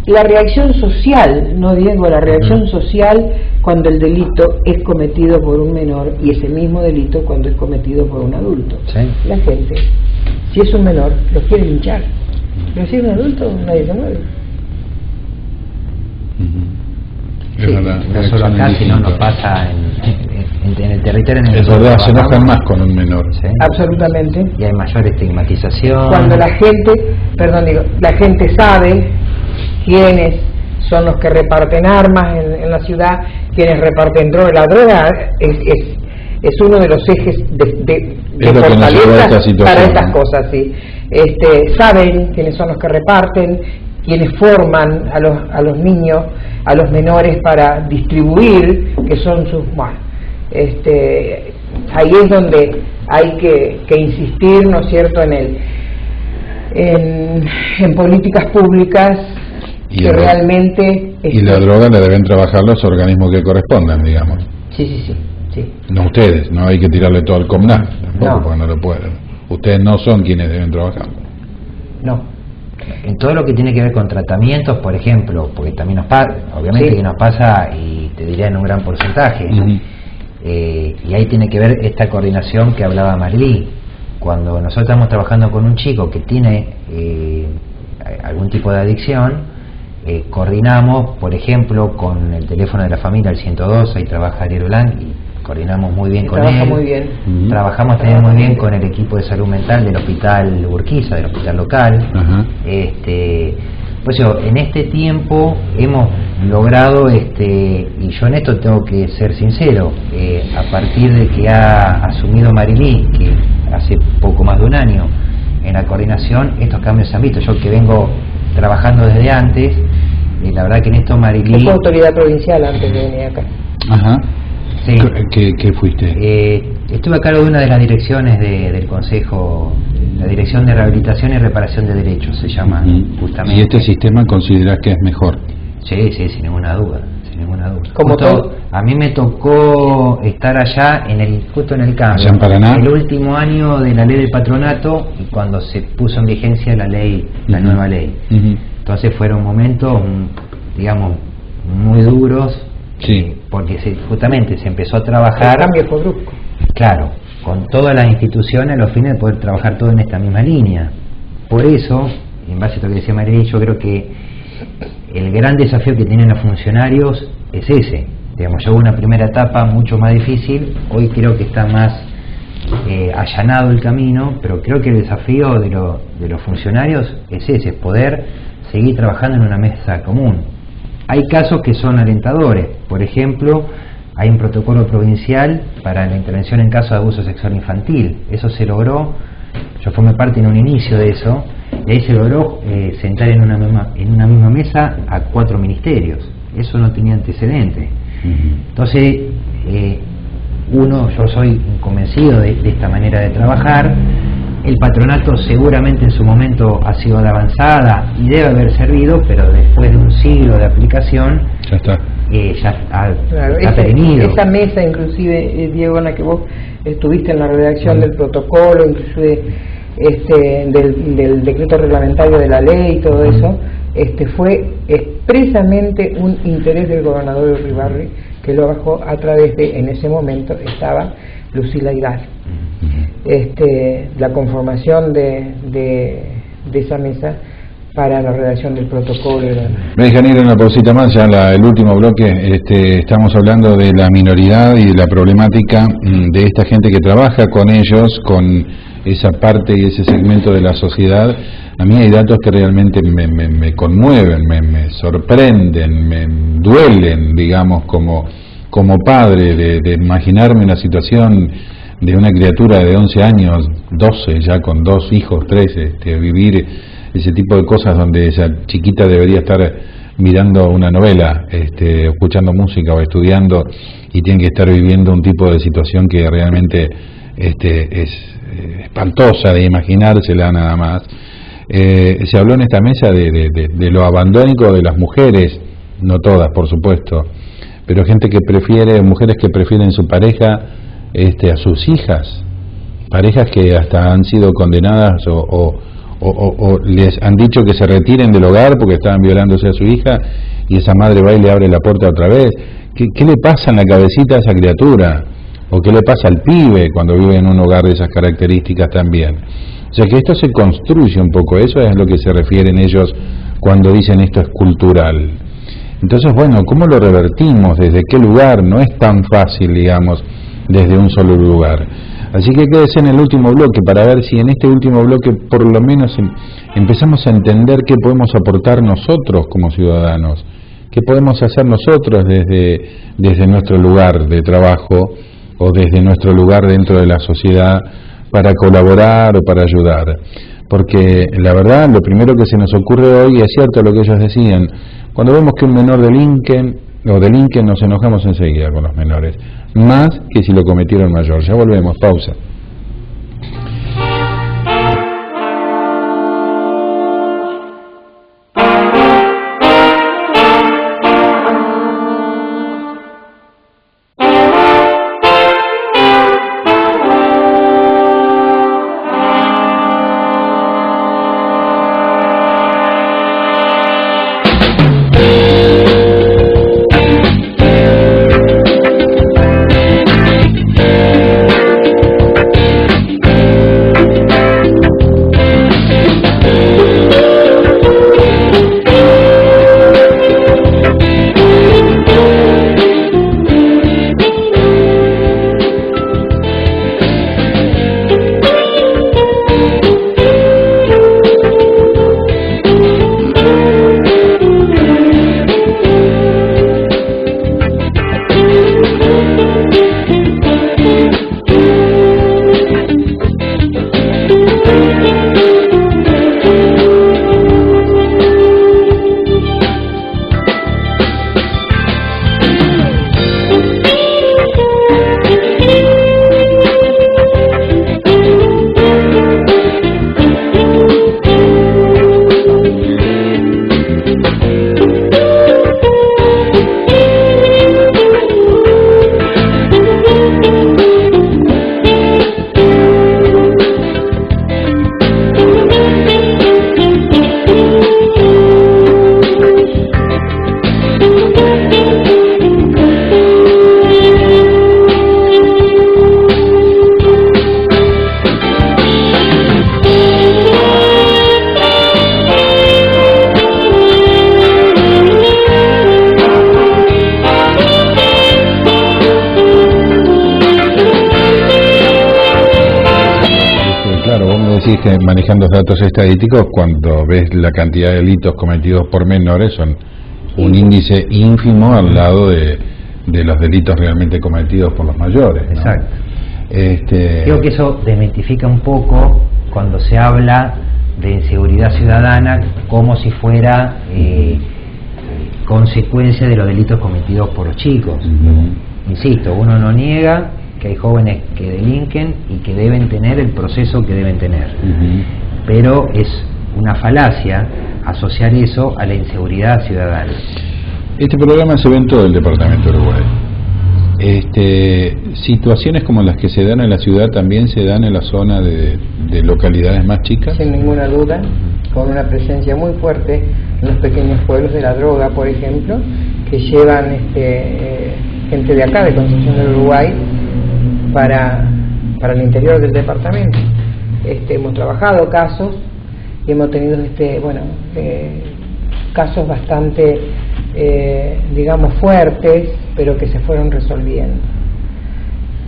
La reacción social, no Diego, la reacción social cuando el delito es cometido por un menor, y ese mismo delito cuando es cometido por un adulto. Sí. La gente, si es un menor, lo quiere linchar, pero si es un adulto, nadie se mueve. Sí, no solo acá, sino nos pasa en el territorio en el es verdad, se enojan más con un menor. ¿Sí? Absolutamente. Y hay mayor estigmatización. Cuando la gente sabe quiénes son los que reparten armas en la ciudad, quiénes reparten droga. La droga es uno de los ejes de fortaleza para estas cosas, sí. Saben quiénes son los que reparten, quienes forman a los niños, a los menores para distribuir, que son sus... Bueno, ahí es donde hay que insistir, ¿no es cierto?, en políticas públicas que realmente... Y la droga la deben trabajar los organismos que correspondan, digamos. Sí. No ustedes, no hay que tirarle todo al CONAF, tampoco, porque no lo pueden. Ustedes no son quienes deben trabajar. No. En todo lo que tiene que ver con tratamientos, por ejemplo, porque también nos pasa, obviamente, sí, que nos pasa, y te diría en un gran porcentaje, y ahí tiene que ver esta coordinación que hablaba Marlí. Cuando nosotros estamos trabajando con un chico que tiene algún tipo de adicción, coordinamos, por ejemplo, con el teléfono de la familia, el 102, ahí trabaja Ariel Blanc, y coordinamos muy bien con él. Muy bien. Trabajamos también muy bien con el equipo de salud mental del hospital Urquiza, del hospital local. Pues en este tiempo hemos logrado, y yo en esto tengo que ser sincero, a partir de que ha asumido Marilí, que hace poco más de un año, en la coordinación, estos cambios se han visto. Yo que vengo trabajando desde antes, la verdad que en esto Marilí... Fue autoridad provincial antes de venir acá. Ajá. Sí. ¿Qué fuiste? Estuve a cargo de una de las direcciones del Consejo, la Dirección de Rehabilitación y Reparación de Derechos, se llama, justamente. ¿Y este sistema considerás que es mejor? Sí, sin ninguna duda. ninguna duda. Como todo. A mí me tocó estar allá justo en el cambio, allá en Paraná, el último año de la ley del patronato, y cuando se puso en vigencia la nueva ley. Entonces fueron momentos, digamos, muy duros, sí, porque justamente se empezó a trabajar. El cambio fue brusco. Claro, con todas las instituciones a los fines de poder trabajar todo en esta misma línea. Por eso, en base a lo que decía María, yo creo que el gran desafío que tienen los funcionarios es ese. Digamos, ya hubo una primera etapa mucho más difícil, hoy creo que está más allanado el camino, pero creo que el desafío de los funcionarios es ese, poder seguir trabajando en una mesa común. Hay casos que son alentadores, por ejemplo, hay un protocolo provincial para la intervención en caso de abuso sexual infantil. Eso se logró, yo formé parte en un inicio de eso, y ahí se logró sentar en una misma mesa a 4 ministerios. Eso no tenía antecedentes. Entonces, yo soy convencido de esta manera de trabajar. El patronato seguramente en su momento ha sido de avanzada y debe haber servido, pero después de un siglo de aplicación ya está. Ha perenido. Esa mesa, inclusive, Diego, en la que vos estuviste en la redacción del protocolo, inclusive del decreto reglamentario de la ley y todo eso, fue expresamente un interés del gobernador de Uribarri, que lo bajó a través de, en ese momento estaba Lucila Hidalgo. La conformación de esa mesa para la redacción del protocolo. Me dejan ir una pausita más, ya el último bloque. Estamos hablando de la minoridad y de la problemática de esta gente que trabaja con ellos, con esa parte y ese segmento de la sociedad. A mí hay datos que realmente me conmueven, me sorprenden, me duelen, digamos, como padre, de imaginarme una situación de una criatura de 11 años, 12, ya con 2 hijos, 3, vivir ese tipo de cosas donde esa chiquita debería estar mirando una novela, escuchando música o estudiando, y tiene que estar viviendo un tipo de situación que realmente es espantosa de imaginársela nada más. Se habló en esta mesa de lo abandónico de las mujeres, no todas por supuesto, pero mujeres que prefieren su pareja a sus hijas, parejas que hasta han sido condenadas o les han dicho que se retiren del hogar porque estaban violándose a su hija, y esa madre va y le abre la puerta otra vez. ¿Qué le pasa en la cabecita a esa criatura? ¿O qué le pasa al pibe cuando vive en un hogar de esas características también? O sea que esto se construye un poco, eso es lo que se refieren ellos cuando dicen esto es cultural. Entonces, bueno, ¿cómo lo revertimos? ¿Desde qué lugar? No es tan fácil, digamos, desde un solo lugar. Así que quédese en el último bloque para ver si en este último bloque por lo menos empezamos a entender qué podemos aportar nosotros como ciudadanos, qué podemos hacer nosotros desde nuestro lugar de trabajo o desde nuestro lugar dentro de la sociedad para colaborar o para ayudar. Porque la verdad, lo primero que se nos ocurre hoy es cierto lo que ellos decían. Cuando vemos que un menor delinque nos enojamos enseguida con los menores, más que si lo cometieron mayor. Ya volvemos, pausa. decís que manejando los datos estadísticos, cuando ves la cantidad de delitos cometidos por menores, son un índice ínfimo al lado de los delitos realmente cometidos por los mayores, ¿no? Exacto. Creo que eso desmitifica un poco cuando se habla de inseguridad ciudadana como si fuera consecuencia de los delitos cometidos por los chicos. Insisto, uno no niega que hay jóvenes que delinquen y que deben tener el proceso que deben tener, pero es una falacia asociar eso a la inseguridad ciudadana. Este programa se ve en todo el departamento de Uruguay. Situaciones como las que se dan en la ciudad también se dan en la zona de localidades más chicas. Sin ninguna duda, con una presencia muy fuerte en los pequeños pueblos de la droga, por ejemplo, que llevan gente de acá, de Concepción del Uruguay, para el interior del departamento. Hemos trabajado casos y hemos tenido casos bastante digamos fuertes, pero que se fueron resolviendo.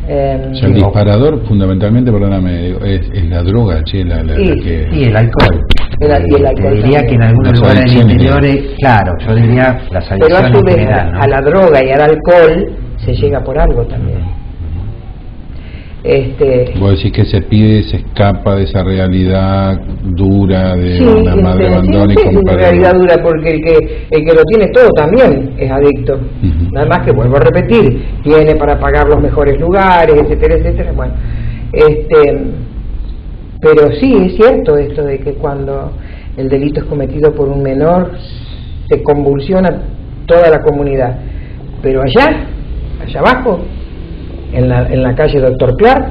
El disparador fundamentalmente, perdóname, es la droga, che, la que... Y el alcohol. El alcohol te diría que en algunos lugares del interior, claro, yo diría las adicciones. Pero a su vez, general, ¿no? a la droga y al alcohol se llega por algo también. Vos decís que se escapa de esa realidad dura de una madre abandona y es con una realidad dura, porque el que lo tiene todo también es adicto. Nada más que, vuelvo a repetir, tiene para pagar los mejores lugares, etcétera, etcétera. Bueno, pero sí es cierto esto de que cuando el delito es cometido por un menor se convulsiona toda la comunidad, pero allá abajo, en la calle Doctor Clark,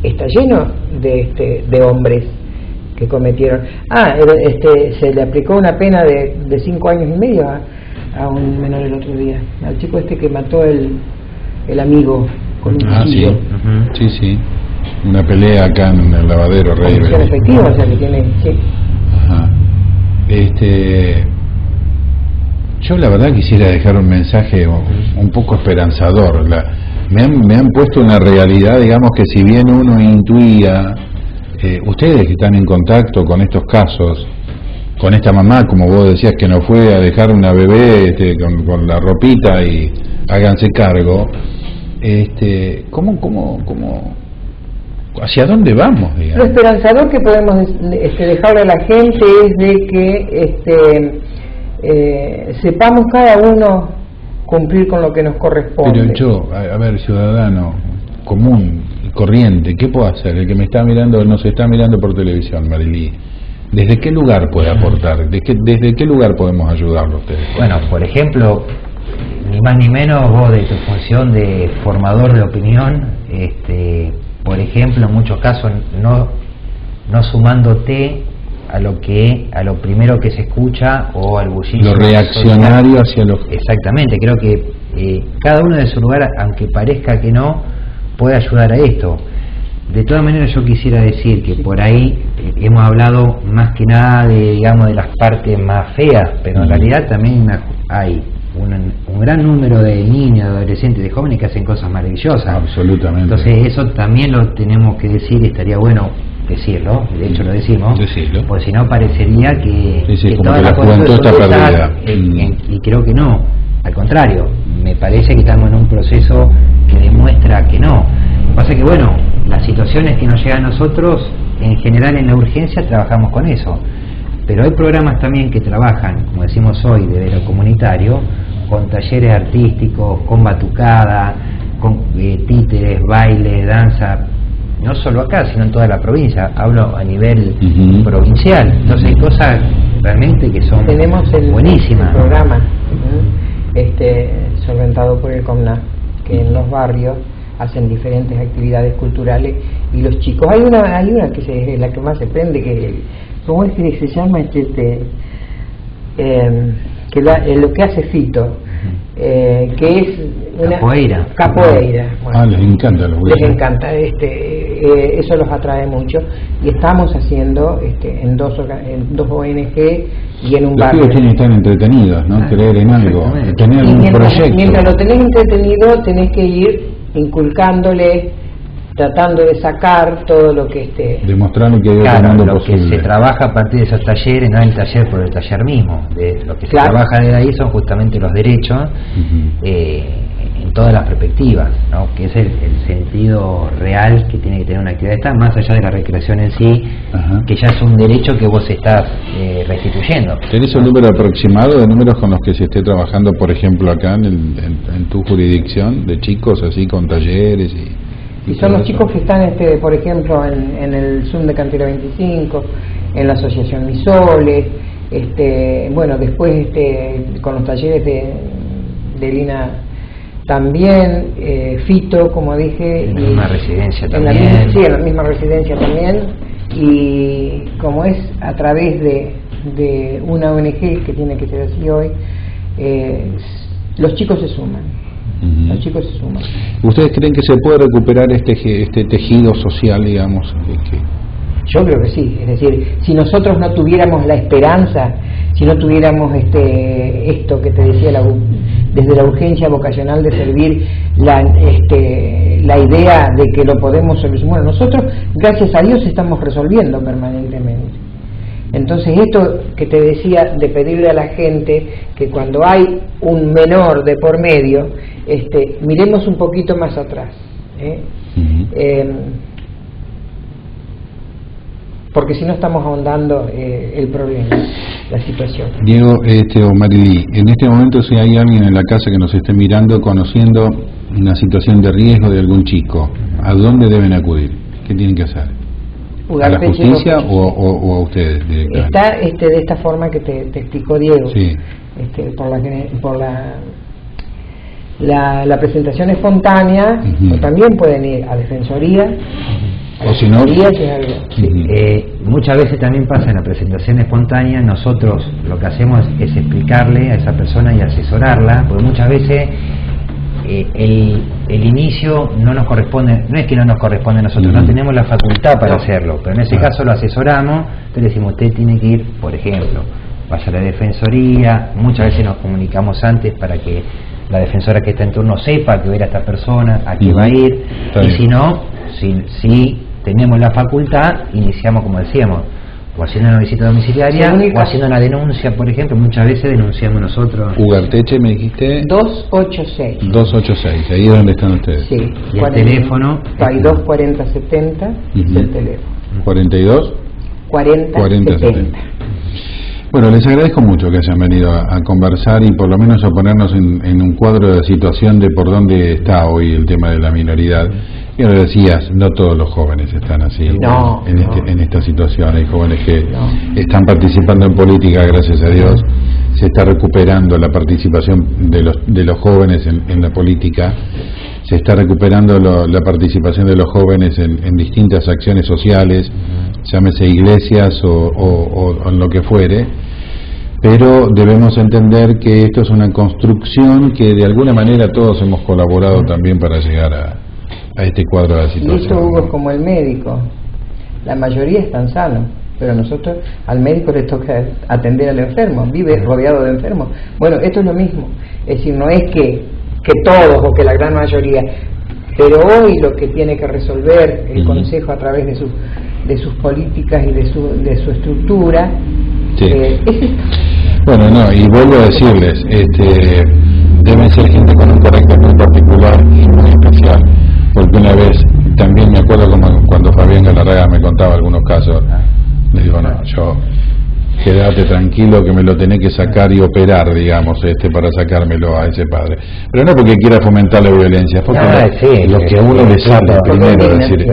está lleno de hombres que cometieron. Se le aplicó una pena de 5 años y medio a un menor el otro día, al chico que mató el amigo con un cuchillo. Sí, una pelea acá en el lavadero, Rey. Efectiva, o sea que tiene, sí. Ajá. Yo la verdad quisiera dejar un mensaje un poco esperanzador. Me han puesto una realidad, digamos, que si bien uno intuía, ustedes que están en contacto con estos casos, con esta mamá, como vos decías, que no fue a dejar una bebé con la ropita y háganse cargo, ¿cómo hacia dónde vamos, digamos? Lo esperanzador que podemos dejarle a la gente es de que sepamos cada uno cumplir con lo que nos corresponde. Pero yo, a ver, ciudadano común y corriente, ¿qué puedo hacer? El que me está mirando, nos está mirando por televisión, Marilí, ¿desde qué lugar puede aportar? ¿Desde qué lugar podemos ayudarlo a ustedes? Bueno, por ejemplo, ni más ni menos vos de tu función de formador de opinión, por ejemplo, en muchos casos no sumándote a lo primero que se escucha o al bullicio. Lo reaccionario hacia lo... Exactamente, creo que cada uno de su lugar, aunque parezca que no, puede ayudar a esto. De todas maneras, yo quisiera decir que por ahí hemos hablado más que nada de las partes más feas, pero en realidad también hay un gran número de niños, de adolescentes, de jóvenes que hacen cosas maravillosas. Absolutamente. Entonces eso también lo tenemos que decir, y estaría bueno decirlo, de hecho lo decimos, porque si no parecería que como que la juventud está perdida. Y creo que no, al contrario, me parece que estamos en un proceso que demuestra que no. Lo que pasa es que las situaciones que nos llegan a nosotros, en general en la urgencia trabajamos con eso, pero hay programas también que trabajan, como decimos hoy, de velo comunitario, con talleres artísticos, con batucada, con títeres, baile, danza, no solo acá, sino en toda la provincia, hablo a nivel provincial. Entonces hay cosas realmente que son buenísimas. El programa solventado por el COMNA, que en los barrios hacen diferentes actividades culturales, y los chicos, hay una que es la que más se prende, que ¿cómo es que se llama? Lo que hace Fito, que es una capoeira. Bueno, les encanta les encanta, eso los atrae mucho, y estamos haciendo en dos ONG y en un barrio. Los tienen que estar entretenidos, ¿no? Creer en algo, tener un proyecto. Mientras lo tenés entretenido, tenés que ir inculcándole tratando de sacar todo lo que demostrando que hay otro claro, mundo lo posible. que se trabaja a partir de esos talleres, no el taller por el taller mismo, de lo que se trabaja de ahí son justamente los derechos en todas las perspectivas, ¿no? Que es el sentido real que tiene que tener una actividad esta, más allá de la recreación en sí, que ya es un derecho que vos estás restituyendo. ¿Tenés un número aproximado de números con los que se esté trabajando, por ejemplo, acá en tu jurisdicción, de chicos así con talleres y son los chicos que están, por ejemplo, en el Zoom de Cantera 25, en la asociación Misoles, bueno, después con los talleres de Lina también, Fito, como dije, en la misma residencia en también. En la misma residencia también, y como es a través de una ONG, que tiene que ser así hoy, los chicos se suman. Los chicos se suman. ¿Ustedes creen que se puede recuperar este tejido social, digamos? Yo creo que sí. Es decir, si nosotros no tuviéramos la esperanza, si no tuviéramos esto que te decía, desde la urgencia vocacional de servir, la idea de que lo podemos solucionar, bueno, nosotros, gracias a Dios, estamos resolviendo permanentemente. Entonces, esto que te decía de pedirle a la gente que cuando hay un menor de por medio, miremos un poquito más atrás, porque si no estamos ahondando el problema, la situación. Diego o Marilí, en este momento, si hay alguien en la casa que nos esté mirando, conociendo una situación de riesgo de algún chico, ¿a dónde deben acudir? ¿Qué tienen que hacer? ¿A la justicia o a ustedes directamente? Está de esta forma que te explicó Diego, sí. Por la presentación espontánea, o también pueden ir a Defensoría, o si no, muchas veces también pasa en la presentación espontánea, nosotros lo que hacemos es explicarle a esa persona y asesorarla, porque muchas veces el inicio no nos corresponde, no es que no nos corresponde a nosotros, no tenemos la facultad para hacerlo, pero en ese caso lo asesoramos, entonces le decimos, usted tiene que ir, por ejemplo, vaya a la Defensoría, muchas veces nos comunicamos antes para que la defensora que está en turno sepa que va a ir a esta persona, a qué va a ir, y si no, si tenemos la facultad, iniciamos como decíamos, o haciendo una visita domiciliaria, o haciendo una denuncia, por ejemplo, muchas veces denunciamos nosotros. Ugarteche, me dijiste. 286. 286, ahí es donde están ustedes. Sí. Y el teléfono. 42 40 70 es el teléfono. 42 40 70. Bueno, les agradezco mucho que hayan venido a conversar y por lo menos a ponernos en un cuadro de situación de por dónde está hoy el tema de la minoridad. Y lo decías, no todos los jóvenes están así en esta situación. Hay jóvenes que están participando en política, gracias a Dios. Se está recuperando la participación de los jóvenes en la política. Se está recuperando la participación de los jóvenes en distintas acciones sociales, llámese iglesias o en lo que fuere, pero debemos entender que esto es una construcción que de alguna manera todos hemos colaborado también para llegar a este cuadro de la situación. Y esto, Hugo, es como el médico, la mayoría están sanos, pero nosotros al médico le toca atender al enfermo, vive rodeado de enfermos. Bueno, esto es lo mismo, es decir, no es que todos o que la gran mayoría, pero hoy lo que tiene que resolver el Consejo a través de sus políticas y de su estructura es esto. Bueno, no, y vuelvo a decirles, deben ser gente con un carácter muy particular y muy especial, porque una vez también me acuerdo como cuando Fabián Galarraga me contaba algunos casos, le digo, no, yo quédate tranquilo que me lo tenés que sacar y operar, digamos, para sacármelo a ese padre. Pero no porque quiera fomentar la violencia, es porque lo que a uno le sale primero, decir,